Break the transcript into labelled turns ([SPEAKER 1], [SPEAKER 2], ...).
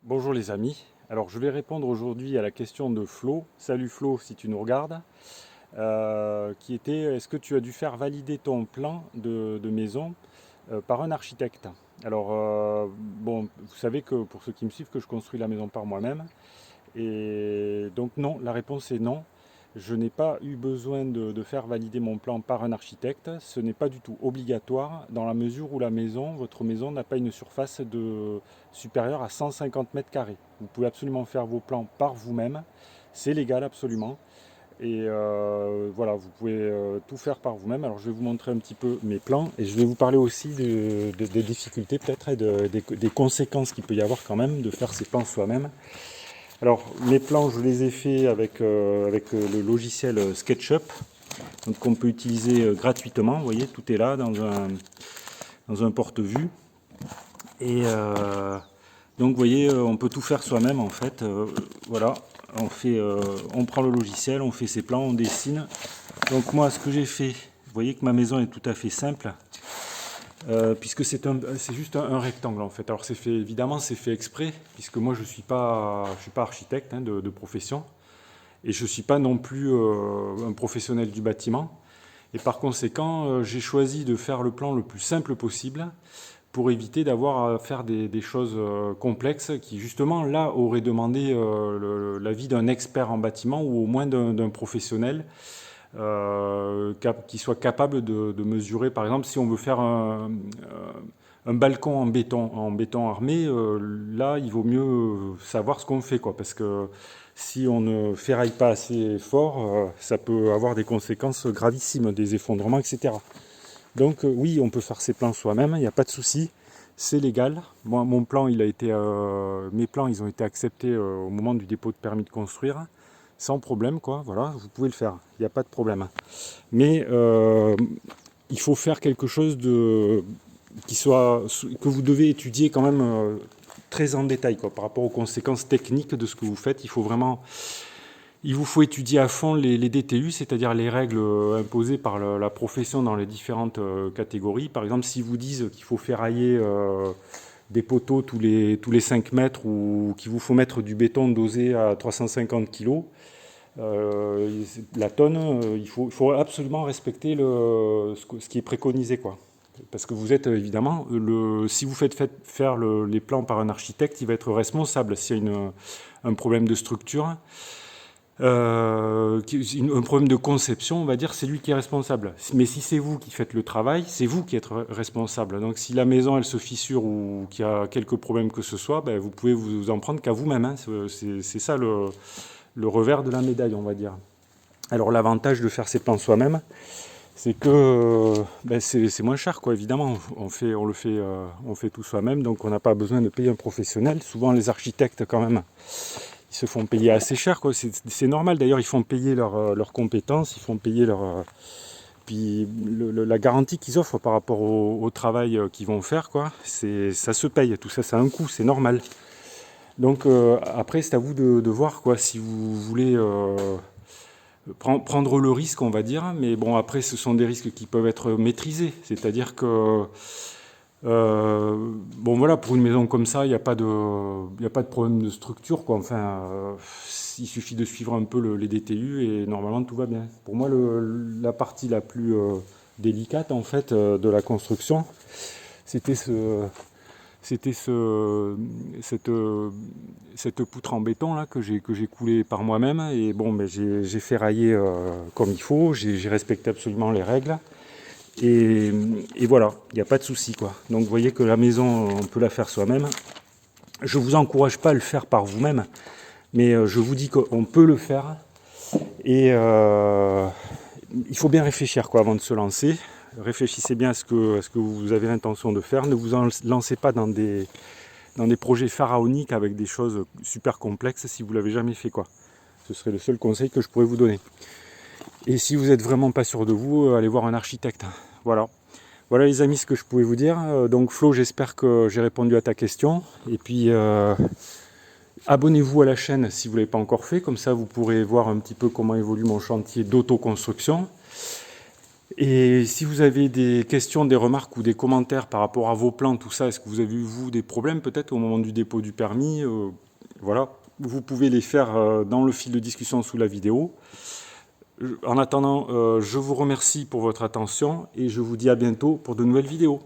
[SPEAKER 1] Bonjour les amis, alors je vais répondre aujourd'hui à la question de Flo. Salut Flo si tu nous regardes. Qui était est-ce que tu as dû faire valider ton plan de maison par un architecte? Alors bon, vous savez que pour ceux qui me suivent que je construis la maison par moi-même. Et donc non, la réponse est non. Je n'ai pas eu besoin de faire valider mon plan par un architecte. Ce n'est pas du tout obligatoire dans la mesure où votre maison n'a pas une surface supérieure à 150 mètres carrés. Vous pouvez absolument faire vos plans par vous-même. C'est légal absolument. Et voilà, vous pouvez tout faire par vous-même. Alors je vais vous montrer un petit peu mes plans et je vais vous parler aussi des difficultés peut-être et des conséquences qu'il peut y avoir quand même de faire ces plans soi-même. Alors, mes plans, je les ai faits avec le logiciel SketchUp, donc qu'on peut utiliser gratuitement. Vous voyez, tout est là dans un porte-vue. Et donc, vous voyez, on peut tout faire soi-même en fait. Voilà, on prend le logiciel, on fait ses plans, on dessine. Donc moi, ce que j'ai fait, vous voyez que ma maison est tout à fait simple. Puisque c'est juste un rectangle en fait. Alors évidemment c'est fait exprès, puisque moi je suis pas architecte de profession, et je ne suis pas non plus un professionnel du bâtiment. Et par conséquent, j'ai choisi de faire le plan le plus simple possible pour éviter d'avoir à faire des choses complexes qui justement là auraient demandé l'avis d'un expert en bâtiment ou au moins d'un professionnel qui soit capable de mesurer, par exemple, si on veut faire un balcon en béton armé, là, il vaut mieux savoir ce qu'on fait, quoi, parce que si on ne ferraille pas assez fort, ça peut avoir des conséquences gravissimes, des effondrements, etc. Donc oui, on peut faire ses plans soi-même, il n'y a pas de souci, c'est légal. Moi, mes plans, ils ont été acceptés au moment du dépôt de permis de construire, sans problème, quoi. Voilà, vous pouvez le faire, il n'y a pas de problème. Mais il faut faire quelque chose que vous devez étudier quand même très en détail, quoi, par rapport aux conséquences techniques de ce que vous faites. Il vous faut étudier à fond les DTU, c'est-à-dire les règles imposées par la profession dans les différentes catégories. Par exemple, s'ils vous disent qu'il faut ferrailler des poteaux tous les 5 mètres ou qu'il vous faut mettre du béton dosé à 350 kg, la tonne, il faut absolument respecter ce qui est préconisé, quoi. Parce que vous êtes évidemment, si vous faites faire les plans par un architecte, il va être responsable s'il y a un problème de structure. Un problème de conception, on va dire, c'est lui qui est responsable. Mais si c'est vous qui faites le travail, c'est vous qui êtes responsable. Donc si la maison, elle se fissure ou qu'il y a quelques problèmes que ce soit, ben, vous pouvez vous en prendre qu'à vous-même, hein. C'est ça le revers de la médaille, on va dire. Alors l'avantage de faire ses plans soi-même, c'est que ben, c'est moins cher, quoi, évidemment. On fait tout soi-même, donc on n'a pas besoin de payer un professionnel. Souvent les architectes, quand même, ils se font payer assez cher, quoi. C'est normal, d'ailleurs, ils font payer leurs compétences, ils font payer puis la garantie qu'ils offrent par rapport au travail qu'ils vont faire, quoi. Ça se paye, tout ça, ça a un coût, c'est normal. Donc après, c'est à vous de voir, quoi, si vous voulez prendre le risque, on va dire. Mais bon, après, ce sont des risques qui peuvent être maîtrisés. C'est-à-dire que, bon voilà, pour une maison comme ça, il n'y a pas de problème de structure, quoi. Enfin, il suffit de suivre un peu les DTU et normalement tout va bien. Pour moi, la partie la plus délicate, en fait, de la construction, c'était cette poutre en béton là que j'ai coulée par moi-même, et bon, ben, j'ai ferraillé comme il faut, j'ai respecté absolument les règles, et voilà, il n'y a pas de souci, quoi. Donc vous voyez que la maison, on peut la faire soi-même. Je vous encourage pas à le faire par vous-même, mais je vous dis qu'on peut le faire, et il faut bien réfléchir, quoi, avant de se lancer. Réfléchissez bien à ce que vous avez l'intention de faire. Ne vous lancez pas dans des projets pharaoniques avec des choses super complexes si vous ne l'avez jamais fait, quoi. Ce serait le seul conseil que je pourrais vous donner. Et si vous n'êtes vraiment pas sûr de vous, allez voir un architecte. Voilà. Voilà les amis, ce que je pouvais vous dire. Donc Flo, j'espère que j'ai répondu à ta question. Et puis abonnez-vous à la chaîne si vous ne l'avez pas encore fait. Comme ça, vous pourrez voir un petit peu comment évolue mon chantier d'autoconstruction. Et si vous avez des questions, des remarques ou des commentaires par rapport à vos plans, tout ça, est-ce que vous avez eu, vous, des problèmes peut-être au moment du dépôt du permis? Voilà, vous pouvez les faire dans le fil de discussion sous la vidéo. En attendant, je vous remercie pour votre attention et je vous dis à bientôt pour de nouvelles vidéos.